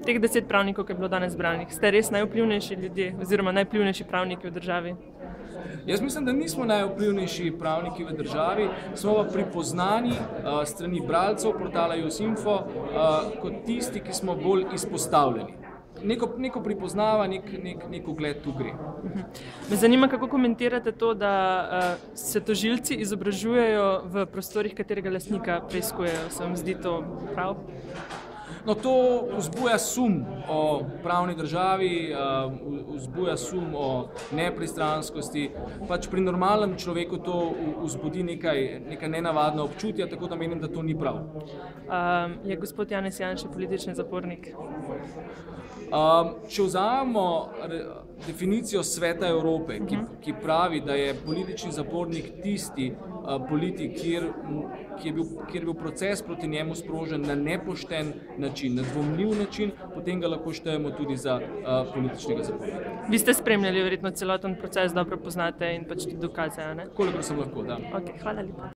Teh 10 pravnikov, ki je bilo danes zbranih, ste res najvplivnejši ljudje oziroma najvplivnejši pravniki v državi? Jaz mislim, da nismo najvplivnejši pravniki v državi, smo pa pripoznani strani bralcev portala Jusinfo kot tisti, ki smo bolj izpostavljeni. Neko pripoznava, nek ugled tu gre. Me zanima, kako komentirate to, da se tožilci izobražujejo v prostorih, katerega lastnika preiskujejo. Se vam zdi to prav? No, to vzbuja sum o pravni državi, vzbuja sum o nepristranskosti. Pač pri normalnem človeku to vzbudi neka nenavadna občutja, tako da menim, da to ni prav. Je gospod Janez Janša politični zapornik? Če vzamemo definicijo Sveta Evrope, ki pravi, da je politični zapornik tisti politik, kjer je bil proces proti njemu sprožen na nepošten način, na dvomljiv način, potem ga lahko štejemo tudi za političnega zapornika. Vi ste spremljali verjetno celoten proces, dobro poznate in pač tudi dokaze, a ne? Kolikor sem lahko, da. Ok, hvala lepa.